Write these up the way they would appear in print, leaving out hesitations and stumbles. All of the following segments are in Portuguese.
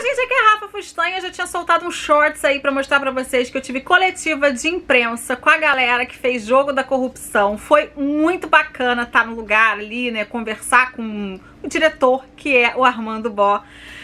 gente, aqui é a Rafa Fustanha. Eu já tinha soltado um shorts aí pra mostrar pra vocês que eu tive coletiva de imprensa com a galera que fez Jogo da Corrupção. Foi muito bacana estar no lugar ali, né, conversar com o diretor, que é o Armando Bó.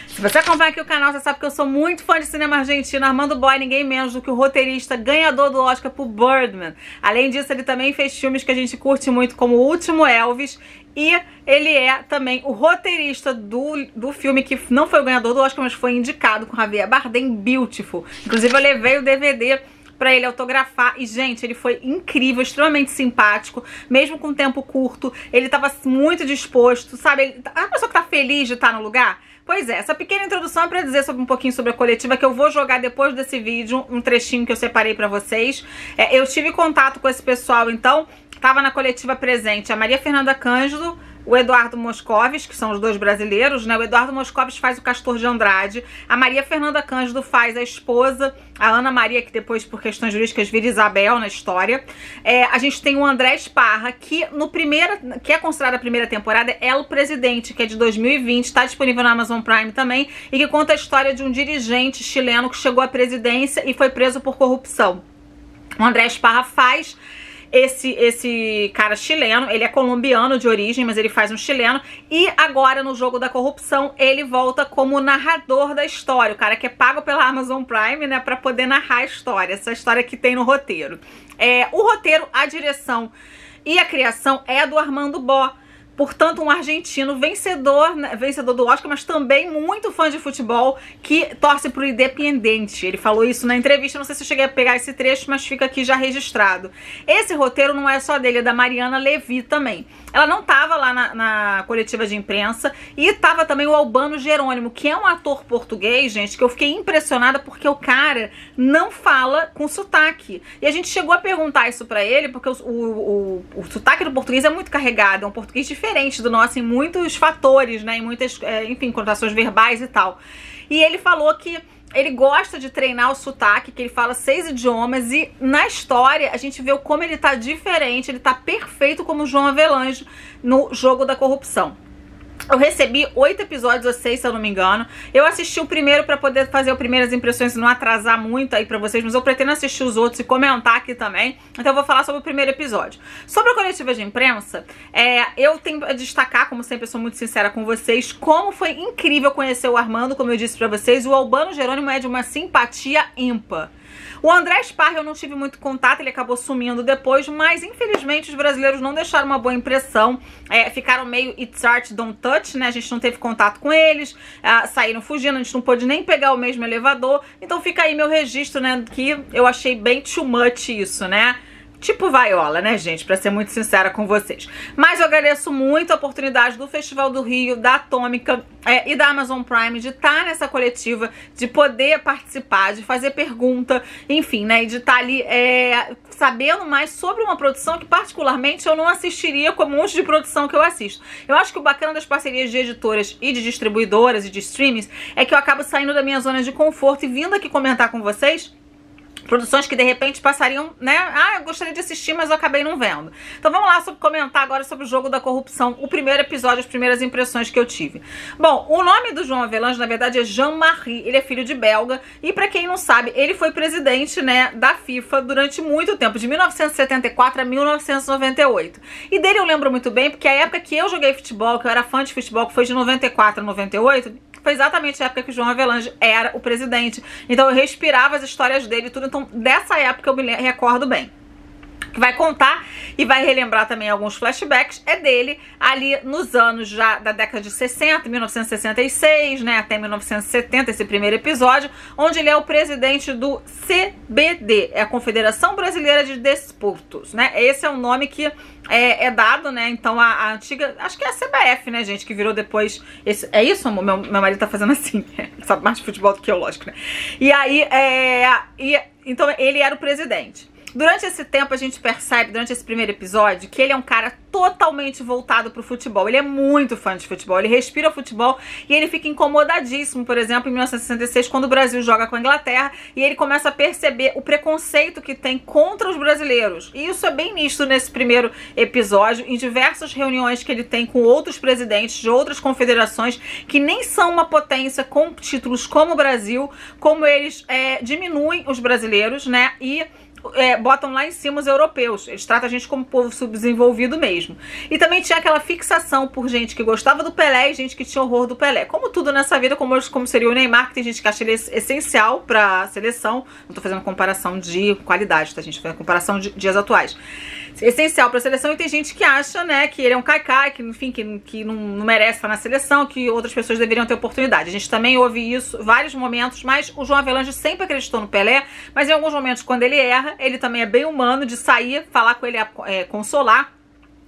Se você acompanha aqui o canal, você sabe que eu sou muito fã de cinema argentino. Armando Bó é ninguém menos do que o roteirista ganhador do Oscar por Birdman. Além disso, ele também fez filmes que a gente curte muito, como O Último Elvis. E ele é também o roteirista do filme que não foi o ganhador do Oscar, mas foi indicado com Javier Bardem, Beautiful. Inclusive, eu levei o DVD pra ele autografar e, gente, ele foi incrível, extremamente simpático, mesmo com tempo curto. Ele tava muito disposto, sabe? A pessoa que tá feliz de estar no lugar. Pois é, essa pequena introdução é pra dizer um pouquinho sobre a coletiva, que eu vou jogar depois desse vídeo, um trechinho que eu separei pra vocês. Eu tive contato com esse pessoal, então, tava na coletiva presente a Maria Fernanda Cândido, o Eduardo Moscovis, que são os dois brasileiros, né? O Eduardo Moscovis faz o Castor de Andrade, a Maria Fernanda Cândido faz a esposa, a Ana Maria, que depois, por questões jurídicas, vira Isabel na história. A gente tem o André Esparra, que que é considerada a primeira temporada, é o presidente, que é de 2020, está disponível na Amazon Prime também, e que conta a história de um dirigente chileno que chegou à presidência e foi preso por corrupção. O André Esparra faz esse cara chileno, ele é colombiano de origem, mas ele faz um chileno, e agora no Jogo da Corrupção ele volta como narrador da história, o cara que é pago pela Amazon Prime, né, pra poder narrar a história, essa história que tem no roteiro. O roteiro, a direção e a criação é do Armando Bó, portanto um argentino vencedor do Oscar, mas também muito fã de futebol, que torce pro Independiente. Ele falou isso na entrevista, não sei se eu cheguei a pegar esse trecho, mas fica aqui já registrado. Esse roteiro não é só dele, é da Mariana Levi também. Ela não tava lá na coletiva de imprensa, e tava também o Albano Jerônimo, que é um ator português, gente, que eu fiquei impressionada porque o cara não fala com sotaque. E a gente chegou a perguntar isso pra ele, porque o sotaque do português é muito carregado, é um português diferente do nosso em muitos fatores, né, em muitas, enfim, conotações verbais e tal. E ele falou que ele gosta de treinar o sotaque, que ele fala 6 idiomas, e na história a gente vê como ele tá diferente, ele tá perfeito como João Avelange no Jogo da Corrupção. Eu recebi 8 episódios ou 6, se eu não me engano. Eu assisti o primeiro pra poder fazer as primeiras impressões e não atrasar muito aí pra vocês, mas eu pretendo assistir os outros e comentar aqui também. Então eu vou falar sobre o primeiro episódio. Sobre a coletiva de imprensa, eu tenho a destacar, como sempre eu sou muito sincera com vocês, como foi incrível conhecer o Armando, como eu disse pra vocês. O Albano Jerônimo é de uma simpatia ímpar. O André Esparra eu não tive muito contato, ele acabou sumindo depois, mas infelizmente os brasileiros não deixaram uma boa impressão, ficaram meio it's art, don't touch, né, a gente não teve contato com eles, saíram fugindo, a gente não pôde nem pegar o mesmo elevador, então fica aí meu registro, né, que eu achei bem too much isso, né. Tipo Vaiola, né, gente? Pra ser muito sincera com vocês. Mas eu agradeço muito a oportunidade do Festival do Rio, da Atômica e da Amazon Prime de estar nessa coletiva, de poder participar, de fazer pergunta, enfim, né? E de estar ali sabendo mais sobre uma produção que particularmente eu não assistiria com um monte de produção que eu assisto. Eu acho que o bacana das parcerias de editoras e de distribuidoras e de streamings é que eu acabo saindo da minha zona de conforto e vindo aqui comentar com vocês produções que de repente passariam, né? Eu gostaria de assistir, mas eu acabei não vendo. Então vamos lá comentar agora sobre o Jogo da Corrupção, o primeiro episódio, as primeiras impressões que eu tive. Bom, o nome do João Avelange, na verdade, é Jean-Marie. Ele é filho de belga e, pra quem não sabe, ele foi presidente, né, da FIFA durante muito tempo, de 1974 a 1998. E dele eu lembro muito bem, porque a época que eu joguei futebol, que eu era fã de futebol, que foi de 94 a 98, foi exatamente a época que o João Avelange era o presidente. Então eu respirava as histórias dele e tudo. Então dessa época eu me recordo bem. Que vai contar e vai relembrar também alguns flashbacks é dele ali nos anos já da década de 60, 1966, né, até 1970, esse primeiro episódio, onde ele é o presidente do CBD, é a Confederação Brasileira de Desportos, né, esse é o nome que é dado, né, então a antiga, acho que é a CBF, né, gente, que virou depois, é isso, amor? Meu marido tá fazendo assim, sabe mais de futebol do que eu, lógico, né, e aí, então ele era o presidente. Durante esse tempo a gente percebe, durante esse primeiro episódio, que ele é um cara totalmente voltado pro futebol. Ele é muito fã de futebol, ele respira futebol e ele fica incomodadíssimo, por exemplo, em 1966, quando o Brasil joga com a Inglaterra, e ele começa a perceber o preconceito que tem contra os brasileiros. E isso é bem nítido nesse primeiro episódio, em diversas reuniões que ele tem com outros presidentes de outras confederações que nem são uma potência com títulos como o Brasil, como eles diminuem os brasileiros, né, e botam lá em cima os europeus. Eles tratam a gente como povo subdesenvolvido mesmo. E também tinha aquela fixação por gente que gostava do Pelé e gente que tinha horror do Pelé. Como tudo nessa vida, como seria o Neymar, que tem gente que acha ele essencial pra seleção. Não tô fazendo comparação de qualidade, tá, gente? Tô fazendo comparação de dias atuais. Essencial pra seleção, e tem gente que acha, né, que ele é um caicai, que, enfim, que não merece estar na seleção, que outras pessoas deveriam ter oportunidade. A gente também ouve isso em vários momentos, mas o João Avelange sempre acreditou no Pelé, mas em alguns momentos, quando ele erra, ele também é bem humano de sair, falar com ele, consolar.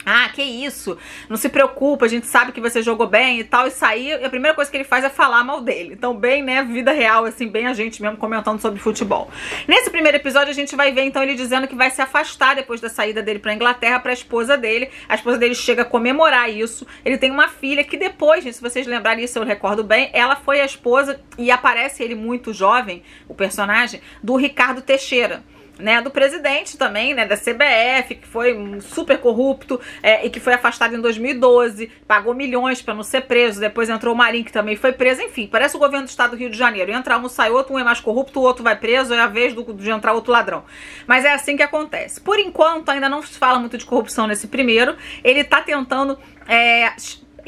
Ah, que isso, não se preocupa, a gente sabe que você jogou bem e tal, e sair, e a primeira coisa que ele faz é falar mal dele. Então, bem, né, vida real, assim, bem a gente mesmo comentando sobre futebol. Nesse primeiro episódio, a gente vai ver, então, ele dizendo que vai se afastar depois da saída dele pra Inglaterra pra esposa dele. A esposa dele chega a comemorar isso. Ele tem uma filha que depois, gente, se vocês lembrarem isso, eu recordo bem, ela foi a esposa, e aparece ele muito jovem, o personagem, do Ricardo Teixeira, né, do presidente também, né, da CBF, que foi super corrupto, e que foi afastado em 2012, pagou milhões pra não ser preso. Depois entrou o Marinho, que também foi preso. Enfim, parece o governo do estado do Rio de Janeiro. Entra um, sai outro, um é mais corrupto, o outro vai preso, é a vez de entrar outro ladrão. Mas é assim que acontece. Por enquanto, ainda não se fala muito de corrupção nesse primeiro. Ele tá tentando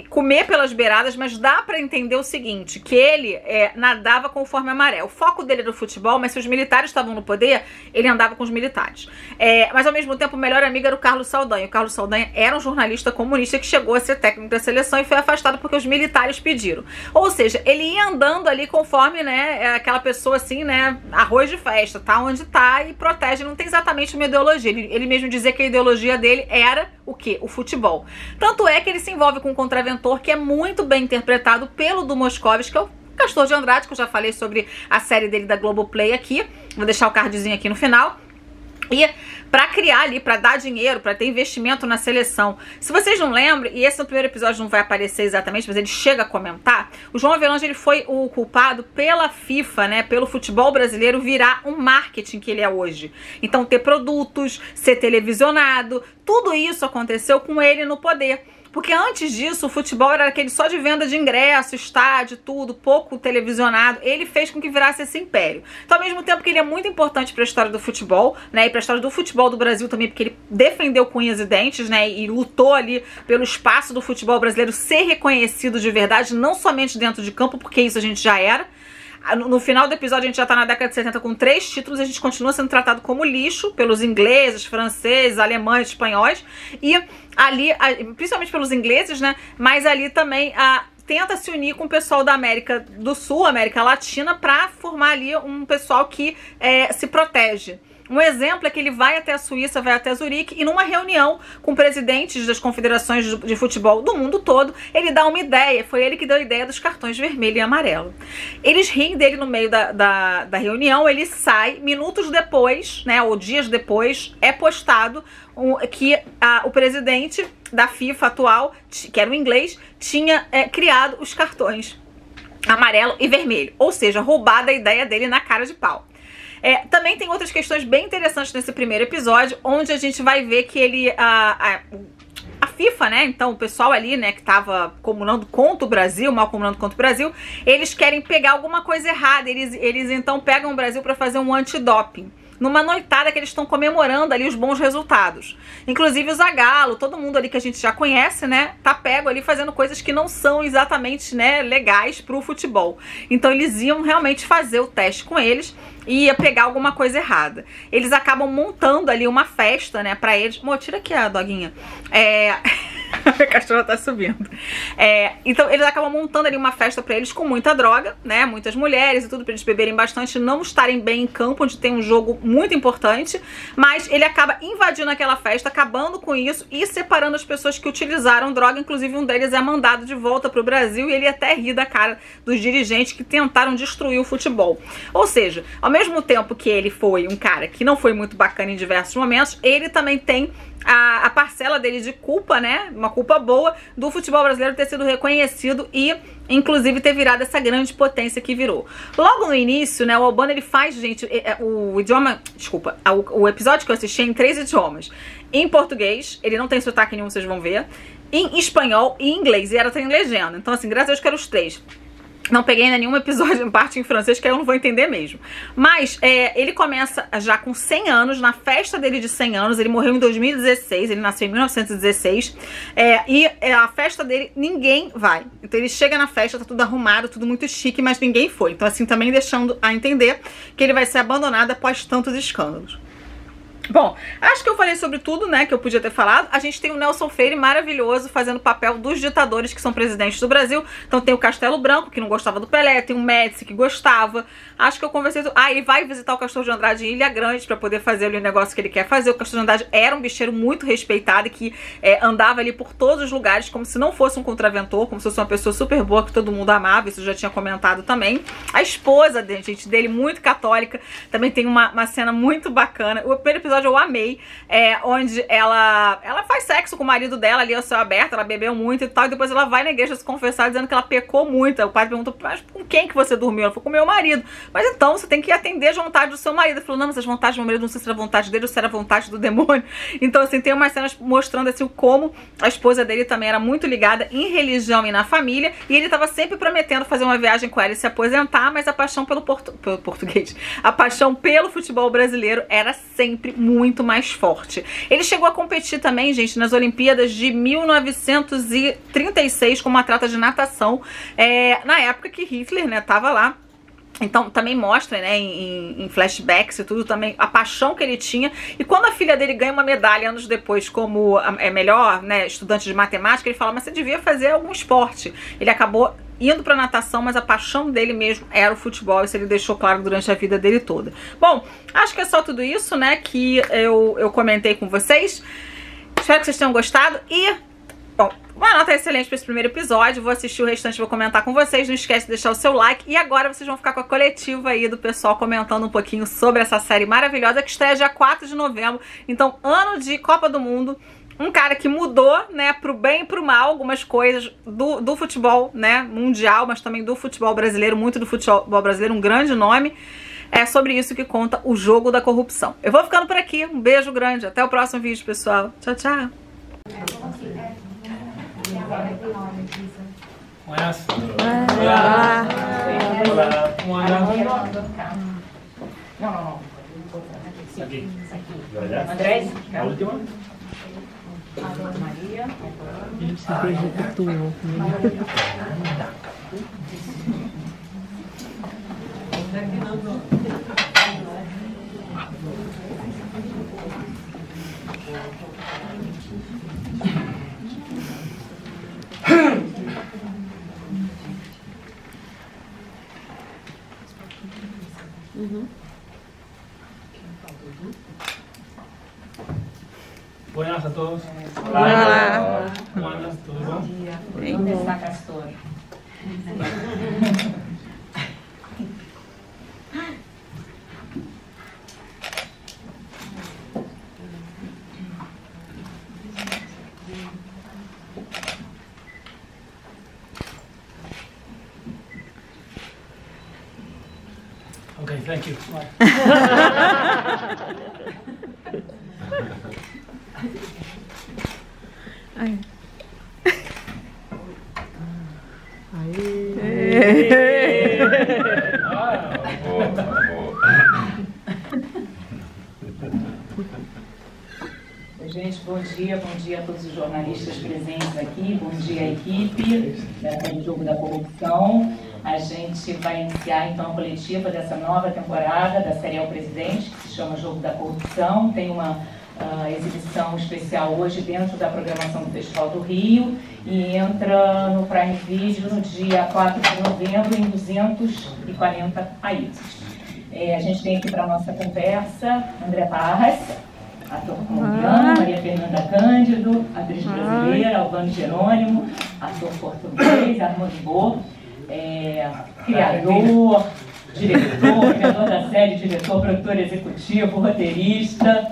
comer pelas beiradas, mas dá pra entender o seguinte, que ele nadava conforme a maré. O foco dele era o futebol, mas se os militares estavam no poder, ele andava com os militares. Mas ao mesmo tempo, o melhor amigo era o Carlos Saldanha. O Carlos Saldanha era um jornalista comunista que chegou a ser técnico da seleção e foi afastado porque os militares pediram. Ou seja, ele ia andando ali conforme, né, aquela pessoa assim, né, arroz de festa, tá onde tá e protege. Não tem exatamente uma ideologia. Ele mesmo dizia que a ideologia dele era o quê? O futebol. Tanto é que ele se envolve com um contraventor que é muito bem interpretado pelo Du Moscovitch, que é o Castor de Andrade, que eu já falei sobre a série dele da Globoplay aqui. Vou deixar o cardzinho aqui no final. E pra criar ali, pra dar dinheiro, pra ter investimento na seleção. Se vocês não lembram, e esse no primeiro episódio não vai aparecer exatamente, mas ele chega a comentar, o João Avelange, ele foi o culpado pela FIFA, né, pelo futebol brasileiro virar um marketing que ele é hoje. Então ter produtos, ser televisionado, tudo isso aconteceu com ele no poder. Porque antes disso, o futebol era aquele só de venda de ingresso, estádio, tudo, pouco televisionado. Ele fez com que virasse esse império. Então, ao mesmo tempo que ele é muito importante para a história do futebol, né, e para a história do futebol do Brasil também, porque ele defendeu com unhas e dentes, né, e lutou ali pelo espaço do futebol brasileiro ser reconhecido de verdade, não somente dentro de campo, porque isso a gente já era. No final do episódio, a gente já tá na década de 70 com 3 títulos, a gente continua sendo tratado como lixo pelos ingleses, franceses, alemães, espanhóis, e ali, principalmente pelos ingleses, né, mas ali também tenta se unir com o pessoal da América do Sul, América Latina, pra formar ali um pessoal que se protege. Um exemplo é que ele vai até a Suíça, vai até Zurique, e numa reunião com presidentes das confederações de futebol do mundo todo, ele dá uma ideia. Foi ele que deu a ideia dos cartões vermelho e amarelo. Eles riem dele no meio da reunião, ele sai, minutos depois, né, ou dias depois, é postado que o presidente da FIFA atual, que era um inglês, tinha criado os cartões amarelo e vermelho. Ou seja, roubada a ideia dele na cara de pau. Também tem outras questões bem interessantes nesse primeiro episódio, onde a gente vai ver que ele, a FIFA, né, então o pessoal ali, né, que tava comunando contra o Brasil, mal comunando contra o Brasil, eles querem pegar alguma coisa errada, eles então pegam o Brasil para fazer um antidoping. Numa noitada que eles estão comemorando ali os bons resultados. Inclusive o Zagallo, todo mundo ali que a gente já conhece, né, tá pego ali fazendo coisas que não são exatamente, né, legais pro futebol. Então eles iam realmente fazer o teste com eles e ia pegar alguma coisa errada. Eles acabam montando ali uma festa, né, pra eles. Tira aqui a doguinha. A minha cachorra tá subindo. Então eles acabam montando ali uma festa pra eles com muita droga, né? Muitas mulheres e tudo, pra eles beberem bastante, não estarem bem em campo, onde tem um jogo muito importante. Mas ele acaba invadindo aquela festa, acabando com isso e separando as pessoas que utilizaram droga. Inclusive um deles é mandado de volta pro Brasil e ele até ri da cara dos dirigentes que tentaram destruir o futebol. Ou seja, ao mesmo tempo que ele foi um cara que não foi muito bacana em diversos momentos, ele também tem a parcela dele de culpa, né? Uma culpa boa do futebol brasileiro ter sido reconhecido e, inclusive, ter virado essa grande potência que virou. Logo no início, né? O Albano, ele faz, gente, o episódio que eu assisti é em 3 idiomas. Em português, ele não tem sotaque nenhum, vocês vão ver. Em espanhol e em inglês, e era sem legenda. Então, assim, graças a Deus que eram os 3. Não peguei ainda nenhum episódio em parte em francês, que eu não vou entender mesmo. Mas ele começa já com 100 anos, na festa dele de 100 anos. Ele morreu em 2016, ele nasceu em 1916. E a festa dele, ninguém vai. Então ele chega na festa, tá tudo arrumado, tudo muito chique, mas ninguém foi. Então assim, também deixando a entender que ele vai ser abandonado após tantos escândalos. Bom, acho que eu falei sobre tudo, né, que eu podia ter falado. A gente tem o Nelson Freire maravilhoso fazendo o papel dos ditadores que são presidentes do Brasil. Então tem o Castelo Branco, que não gostava do Pelé, tem o Médici, que gostava. Acho que eu conversei... ele vai visitar o Castor de Andrade em Ilha Grande pra poder fazer ali o negócio que ele quer fazer. O Castor de Andrade era um bicheiro muito respeitado e que andava ali por todos os lugares como se não fosse um contraventor, como se fosse uma pessoa super boa que todo mundo amava. Isso eu já tinha comentado também. A esposa dele, muito católica, também tem uma cena muito bacana. O primeiro episódio eu amei, onde ela faz sexo com o marido dela ali ao céu aberto, ela bebeu muito e tal, e depois ela vai na igreja se confessar dizendo que ela pecou muito. O padre perguntou, mas com quem que você dormiu? Ela falou, com o meu marido. Mas então, você tem que atender as vontades do seu marido. Ele falou, não, mas as vontades do meu marido, não sei se era vontade dele ou se era vontade do demônio. Então, assim, tem umas cenas mostrando, assim, como a esposa dele também era muito ligada em religião e na família, e ele tava sempre prometendo fazer uma viagem com ela e se aposentar, mas a paixão pelo português, a paixão pelo futebol brasileiro era sempre muito mais forte. Ele chegou a competir também, gente, nas Olimpíadas de 1936 como atleta de natação, na época que Hitler, né, tava lá. Então também mostra, né, em flashbacks e tudo, também a paixão que ele tinha. E quando a filha dele ganha uma medalha anos depois como melhor, né, estudante de matemática, ele fala, mas você devia fazer algum esporte. Ele acabou indo pra natação, mas a paixão dele mesmo era o futebol, isso ele deixou claro durante a vida dele toda. Bom, acho que é só tudo isso, né, que eu comentei com vocês. Espero que vocês tenham gostado e... Bom, uma nota excelente para esse primeiro episódio. Vou assistir o restante, vou comentar com vocês. Não esquece de deixar o seu like. E agora vocês vão ficar com a coletiva aí do pessoal comentando um pouquinho sobre essa série maravilhosa que estreia dia 4 de novembro. Então, ano de Copa do Mundo. Um cara que mudou, né, pro bem e pro mal, algumas coisas do futebol, né, mundial, mas também do futebol brasileiro, muito do futebol brasileiro, um grande nome. É sobre isso que conta o Jogo da Corrupção. Eu vou ficando por aqui. Um beijo grande. Até o próximo vídeo, pessoal. Tchau, tchau. Buenas. Hola. Hola. ¿Cómo andan? No. Aquí. Andrés. ¿La última? María. Se beija por tudo. Buenas a todos. Hola. ¿Cómo andas? ¿Todo bien? ¿Dónde está Castor? Okay, thank you. Ai. Gente, bom dia a todos os jornalistas presentes aqui, bom dia à equipe do Jogo da Corrupção. A gente vai iniciar então a coletiva dessa nova temporada da série O Presidente, que se chama Jogo da Corrupção. Tem uma exibição especial hoje dentro da programação do Festival do Rio e entra no Prime Video no dia 4 de novembro em 240 países. A gente tem aqui para a nossa conversa André Parras, ator colombiano, Maria Fernanda Cândido, atriz brasileira, Albano Jerônimo, ator português, Armando Bo, criador, diretor, criador da série, diretor, produtor executivo, roteirista,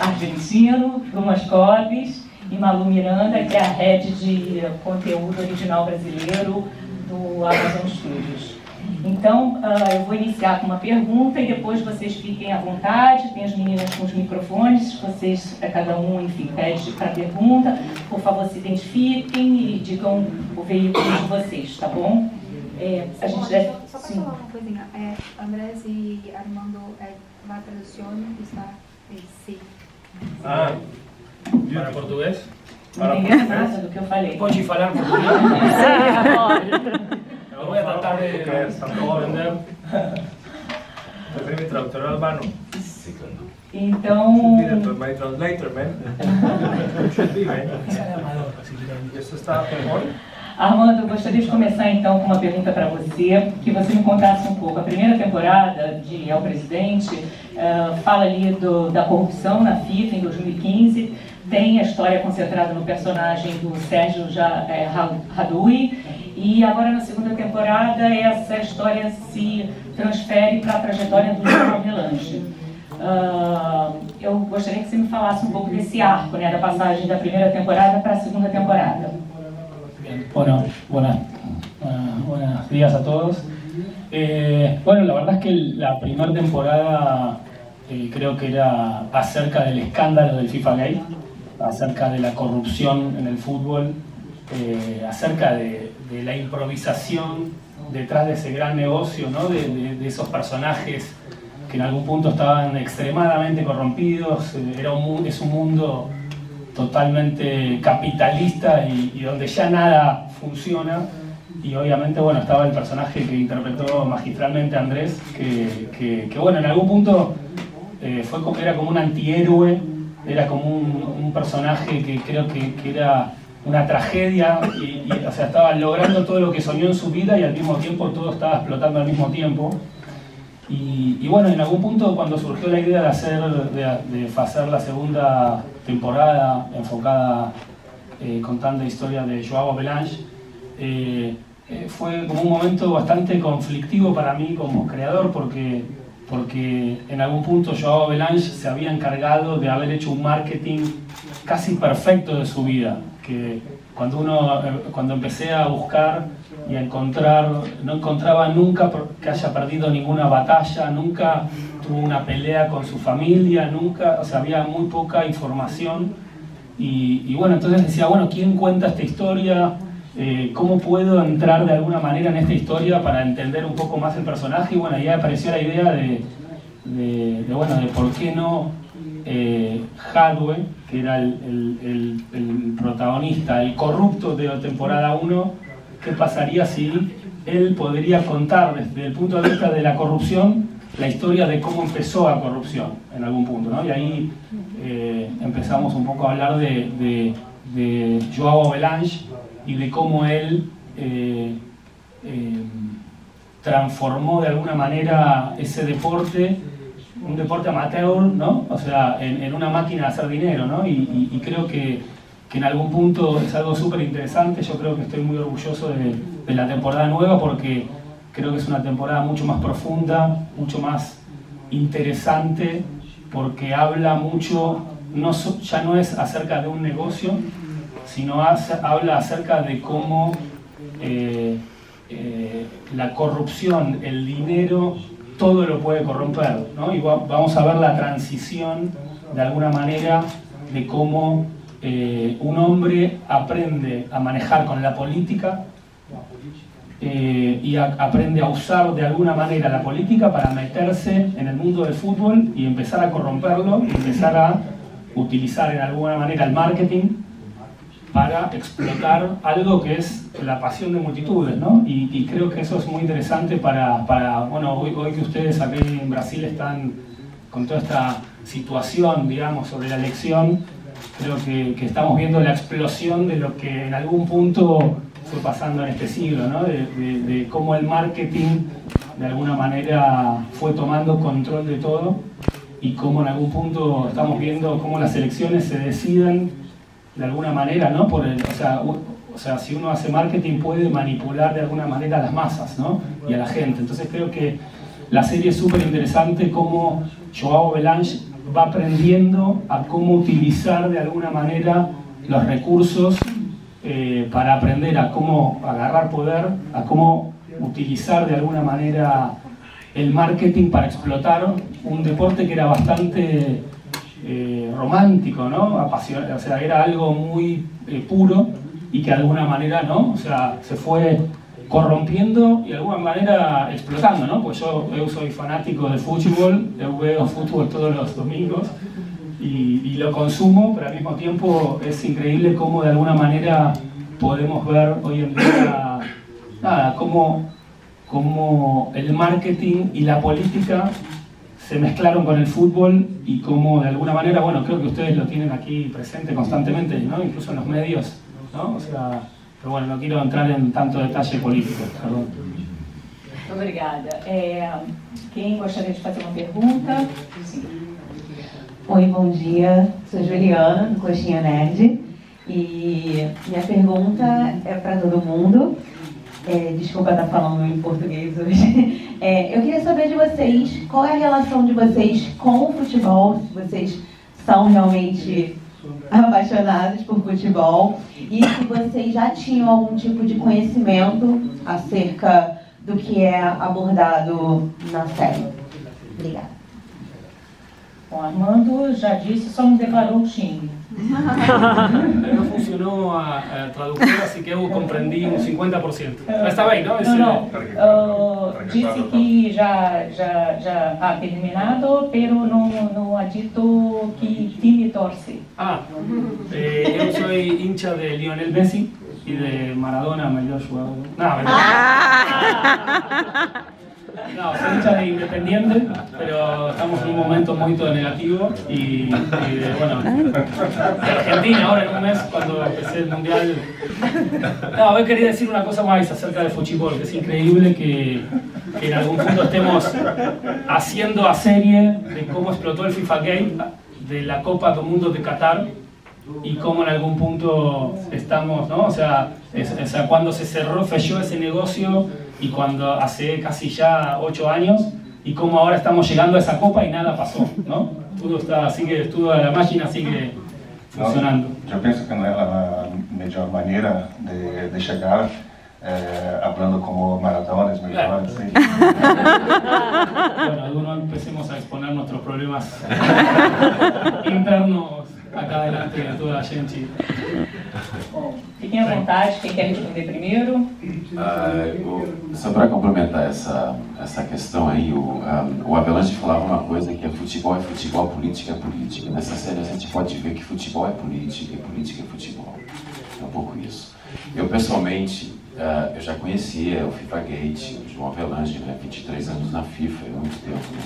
argentino, Dumas Cobes, e Malu Miranda, que é a head de conteúdo original brasileiro do Amazon Studios. Então, eu vou iniciar com uma pergunta e depois vocês fiquem à vontade, tem as meninas com os microfones, vocês, cada um, enfim, pede para a pergunta, por favor se identifiquem e digam o veículo de vocês, tá bom? A gente deve... Só para falar uma coisinha, Andrés e Armando, la traducción está sí. Ah, para português? Não entendi nada do que eu falei. Pode falar português? Eu vou tentar de aprender. Mi traductor Albano. Então... My translator, man. Should be, man. Isso está bom? Armando, eu gostaria de começar então com uma pergunta para você, que você me contasse um pouco. A primeira temporada de El Presidente fala ali da corrupção na FIFA em 2015, tem a história concentrada no personagem do Sérgio Hadouy, e agora na segunda temporada essa história se transfere para a trajetória do João Avelange. Eu gostaria que você me falasse um pouco desse arco, né, da passagem da primeira temporada para a segunda temporada. Bueno, buenos días a todos. Bueno, la verdad es que la primera temporada creo que era acerca del escándalo del FIFA Gate, acerca de la corrupción en el fútbol, acerca de la improvisación detrás de ese gran negocio, ¿no? de esos personajes que en algún punto estaban extremadamente corrompidos. Es un mundo totalmente capitalista y donde ya nada funciona, y obviamente bueno, estaba el personaje que interpretó magistralmente Andrés, que bueno, en algún punto era como un antihéroe, era como un personaje que creo que era una tragedia y o sea, estaba logrando todo lo que soñó en su vida y al mismo tiempo todo estaba explotando al mismo tiempo. Y bueno, en algún punto cuando surgió la idea de hacer la segunda temporada enfocada contando la historia de Joao Avelange, fue como un momento bastante conflictivo para mí como creador, porque en algún punto Joao Avelange se había encargado de haber hecho un marketing casi perfecto de su vida, que cuando empecé a buscar y a encontrar, no encontraba nunca que haya perdido ninguna batalla, nunca tuvo una pelea con su familia, nunca, o sea, había muy poca información. Y bueno, entonces decía, bueno, ¿quién cuenta esta historia? ¿Cómo puedo entrar de alguna manera en esta historia para entender un poco más el personaje? Y bueno, ahí apareció la idea de por qué no Hadouy, que era el protagonista, el corrupto de la temporada 1, ¿qué pasaría si él podría contar desde el punto de vista de la corrupción la historia de cómo empezó la corrupción en algún punto, ¿no? Y ahí empezamos un poco a hablar de Joao Avelange y de cómo él transformó de alguna manera ese deporte, un deporte amateur, ¿no? O sea, en una máquina de hacer dinero, ¿no? Y creo que en algún punto es algo súper interesante. Yo creo que estoy muy orgulloso de la temporada nueva porque creo que es una temporada mucho más profunda, mucho más interesante, porque habla mucho, ya no es acerca de un negocio, sino habla acerca de cómo la corrupción, el dinero, todo lo puede corromper, ¿no? Y vamos a ver la transición de alguna manera de cómo un hombre aprende a manejar con la política y aprende a usar de alguna manera la política para meterse en el mundo del fútbol y empezar a corromperlo, y empezar a utilizar en alguna manera el marketing para explotar algo que es la pasión de multitudes, ¿no? Y creo que eso es muy interesante para bueno, hoy que ustedes aquí en Brasil están con toda esta situación, digamos, sobre la elección, creo que estamos viendo la explosión de lo que en algún punto fue pasando en este siglo, ¿no? De cómo el marketing de alguna manera fue tomando control de todo y cómo en algún punto estamos viendo cómo las elecciones se deciden de alguna manera, ¿no? O sea, si uno hace marketing puede manipular de alguna manera a las masas, ¿no? Y a la gente. Entonces creo que la serie es súper interesante, cómo Joao Belange va aprendiendo a cómo utilizar de alguna manera los recursos para aprender a cómo agarrar poder, a cómo utilizar de alguna manera el marketing para explotar un deporte que era bastante romántico, ¿no? Apasionante, o sea, era algo muy puro y que de alguna manera, ¿no? O sea, se fue corrompiendo y de alguna manera explotando, ¿no? Pues yo soy fanático del fútbol, yo veo fútbol todos los domingos y lo consumo, pero al mismo tiempo es increíble cómo de alguna manera podemos ver hoy en día, nada, cómo el marketing y la política se mezclaron con el fútbol y cómo de alguna manera, bueno, creo que ustedes lo tienen aquí presente constantemente, ¿no? Incluso en los medios, ¿no? O sea, pero bueno, no quiero entrar en tanto detalle político, perdón. Muito obrigada. Quem gostaria de fazer uma pergunta? Sim. Oi, bom dia. Sou Juliana, do Coxinha Nerd. E minha pergunta é para todo mundo. Desculpa estar falando em português hoje. Eu queria saber de vocês, qual é a relação de vocês com o futebol, se vocês são realmente apaixonados por futebol e se vocês já tinham algum tipo de conhecimento acerca do que é abordado na série. Obrigada. Bom, Armando já disse, só não declarou o time. No funcionó a traducir, así que eu comprendí un 50%. Mas está bem, não? Disse que já ha terminado, pero não ha dito que time torce. Eu sou hincha de Lionel Messi y de Maradona, melhor jugador. No, soy hincha de Independiente, pero estamos en un momento muy negativo y bueno, de Argentina ahora en un mes cuando empecé el Mundial. No, hoy quería decir una cosa más acerca del fútbol, que es increíble que en algún punto estemos haciendo a serie de cómo explotó el FIFA Gate de la Copa del Mundo de Qatar y cómo en algún punto estamos, ¿no? O sea, cuando se cerró, falló ese negocio y cuando hace casi ya 8 años y cómo ahora estamos llegando a esa copa y nada pasó, ¿no? Toda la máquina sigue funcionando. Eu penso que não é a melhor maneira de chegar hablando como Maradona es mejor. Sí. Bueno, no empecemos a exponer nuestros problemas internos acá delante de toda a gente. Bom, fiquem à vontade, quem quer responder primeiro? Só para complementar essa questão aí, o Avelange falava uma coisa que futebol é futebol, política é política. Nessa série a gente pode ver que futebol é política e política é futebol. É um pouco isso. Eu pessoalmente, eu já conhecia o FIFA Gate, o João Avelange, né, 23 anos na FIFA, é muito tempo. Né?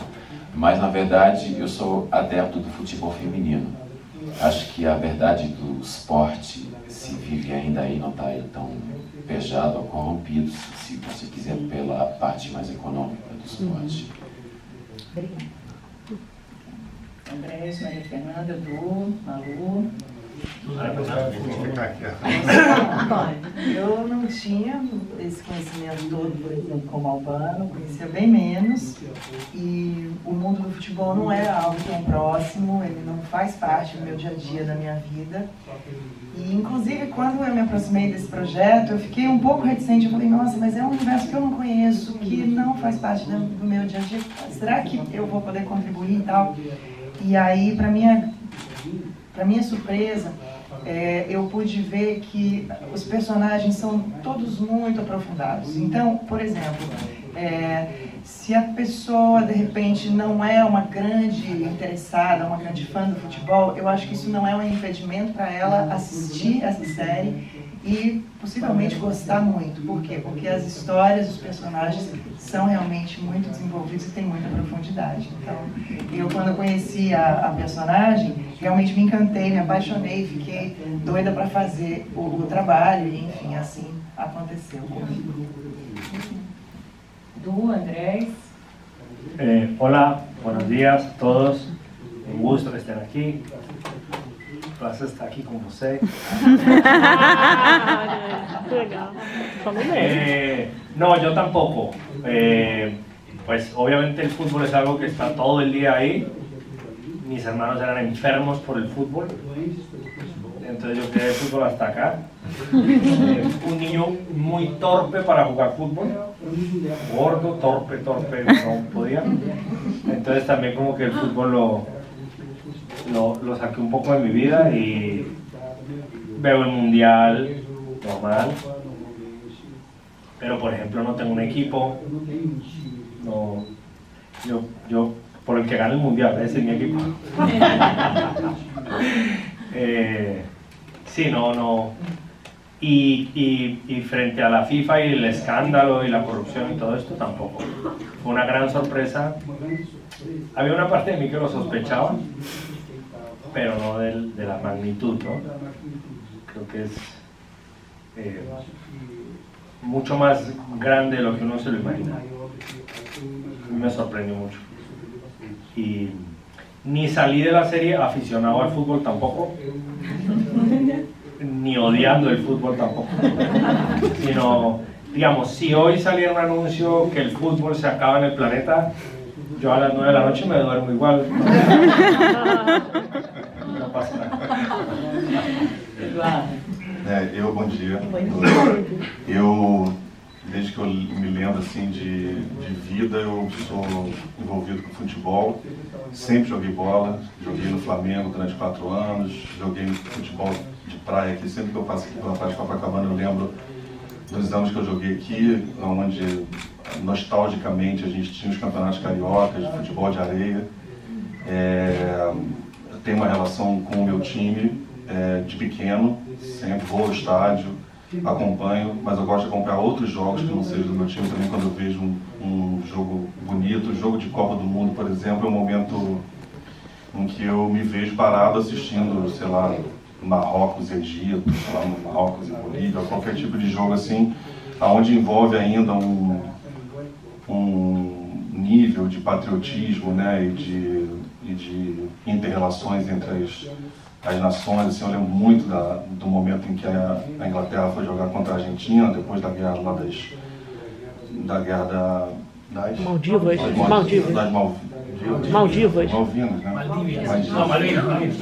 Mas na verdade eu sou adepto do futebol feminino. Acho que a verdade do esporte se vive ainda aí, não está tão pejado ou corrompido, se você quiser, pela parte mais econômica do esporte. Obrigada. Andrés, Maria Fernanda, Edu, Malu. Eu não tinha esse conhecimento todo, por exemplo, como Albano, conhecia bem menos, e o mundo do futebol não era algo tão próximo, ele não faz parte do meu dia a dia, da minha vida. E inclusive quando eu me aproximei desse projeto, eu fiquei um pouco reticente, eu falei, nossa, mas é um universo que eu não conheço, que não faz parte do meu dia a dia, será que eu vou poder contribuir e tal? E aí, para minha surpresa, eu pude ver que os personagens são todos muito aprofundados. Então, por exemplo, se a pessoa, de repente, não é uma grande interessada, uma grande fã do futebol, eu acho que isso não é um impedimento para ela assistir essa série e possivelmente gostar muito. Por quê? Porque as histórias dos personagens são realmente muito desenvolvidas. Netflix e tem muita profundidade. Então, eu quando conheci a personagem, realmente me encantei, me apaixonei, fiquei doida para fazer o trabalho e, enfim, assim aconteceu comigo. Du, Andrés. Hola, buenos días a todos. Un gusto que estén aquí. Un placer estar aquí con você. No, yo tampoco. Pues obviamente el fútbol es algo que está todo el día ahí. Mis hermanos eran enfermos por el fútbol. Entonces yo quedé de fútbol hasta acá. Un niño muy torpe para jugar fútbol. Gordo, torpe, no podía. Entonces también como que el fútbol lo saqué un poco de mi vida y veo el mundial normal. Pero por ejemplo no tengo un equipo. No, yo por el que gane el mundial, ese es mi equipo. Sí, no. Y frente a la FIFA y el escándalo y la corrupción y todo esto tampoco. Fue una gran sorpresa. Había una parte de mí que lo sospechaba, pero no de la magnitud, ¿no? Creo que es mucho más grande de lo que uno se lo imagina. A mí me sorprendió mucho. Y ni salí de la serie aficionado al fútbol tampoco, ni odiando el fútbol tampoco, sino, digamos, si hoy saliera un anuncio que el fútbol se acaba en el planeta, yo a las 9 de la noche me duermo igual. No pasa nada. Bom dia. Eu, desde que eu me lembro assim de vida, eu sou envolvido com futebol. Sempre joguei bola, joguei no Flamengo durante 4 anos, joguei futebol de praia aqui. Sempre que eu passo aqui pela praia de Copacabana, eu lembro dos anos que eu joguei aqui, onde nostalgicamente a gente tinha os campeonatos cariocas de futebol de areia. Eu tenho uma relação com o meu time de pequeno, sempre vou ao estádio, acompanho, mas eu gosto de acompanhar outros jogos que não sejam do meu time também. Quando eu vejo um jogo bonito, o jogo de Copa do Mundo, por exemplo, é um momento em que eu me vejo parado assistindo, sei lá, Marrocos e Egito, sei lá, Marrocos e Bolívia, qualquer tipo de jogo assim, onde envolve ainda um nível de patriotismo, né, e de inter-relações entre as nações. Assim, eu lembro muito do momento em que a Inglaterra foi jogar contra a Argentina, depois da guerra lá das Maldivas. Malvinas, né? Malvinas.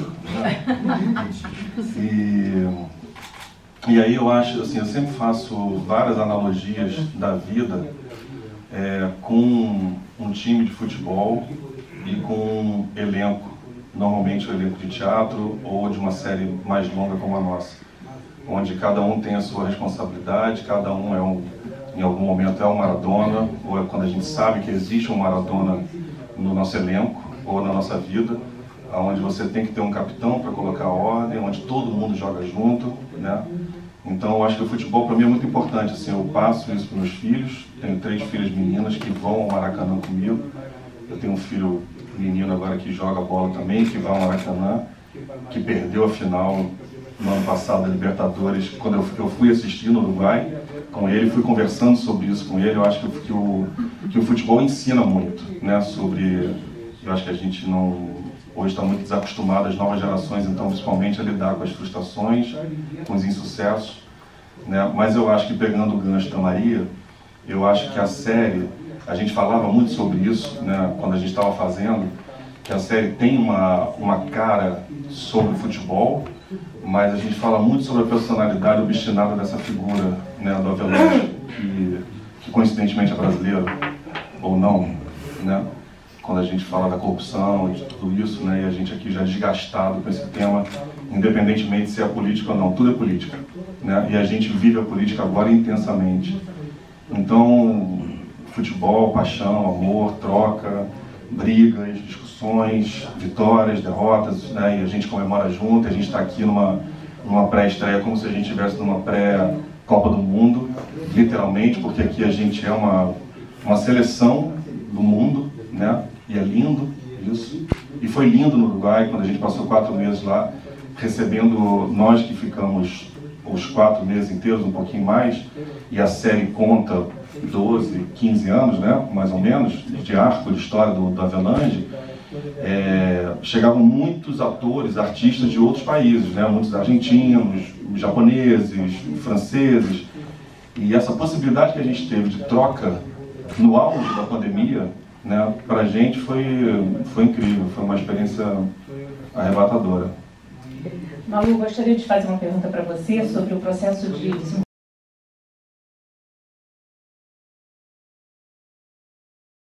E aí eu acho, assim, eu sempre faço várias analogias da vida com um time de futebol e com um elenco, normalmente o elenco de teatro ou de uma série mais longa como a nossa, onde cada um tem a sua responsabilidade, cada um em algum momento é um Maradona, ou é quando a gente sabe que existe um Maradona no nosso elenco ou na nossa vida, onde você tem que ter um capitão para colocar a ordem, onde todo mundo joga junto, né? Então eu acho que o futebol para mim é muito importante. Assim, eu passo isso para meus filhos, tenho 3 filhas meninas que vão ao Maracanã comigo, eu tenho um filho menino agora que joga bola também, que vai ao Maracanã, que perdeu a final no ano passado da Libertadores, quando eu fui assistir no Uruguai com ele, fui conversando sobre isso com ele. Eu acho que o futebol ensina muito, né, eu acho que a gente hoje está muito desacostumado, as novas gerações, então, principalmente a lidar com as frustrações, com os insucessos, né? Mas eu acho que, pegando o gancho da Maria, eu acho que a série, a gente falava muito sobre isso, né, quando a gente estava fazendo, que a série tem uma cara sobre o futebol, mas a gente fala muito sobre a personalidade obstinada dessa figura, né, do Avelange, que coincidentemente é brasileiro, ou não, né? Quando a gente fala da corrupção e de tudo isso, né, e a gente aqui já desgastado com esse tema, independentemente se é política ou não, tudo é política, né? E a gente vive a política agora intensamente. Então, futebol, paixão, amor, troca, brigas, discussões, vitórias, derrotas, né? E a gente comemora junto. A gente está aqui numa pré-estreia como se a gente estivesse numa pré-Copa do Mundo, literalmente, porque aqui a gente é uma seleção do mundo, E é lindo isso. E foi lindo no Uruguai, quando a gente passou 4 meses lá, recebendo nós que ficamos os 4 meses inteiros, um pouquinho mais, e a série conta 12, 15 anos, né, mais ou menos, de arco de história do Avelange. Chegavam muitos atores, artistas de outros países, né, muitos argentinos, japoneses, franceses, e essa possibilidade que a gente teve de troca no auge da pandemia, né, para a gente foi incrível, foi uma experiência arrebatadora. Malu, gostaria de fazer uma pergunta para você sobre o processo de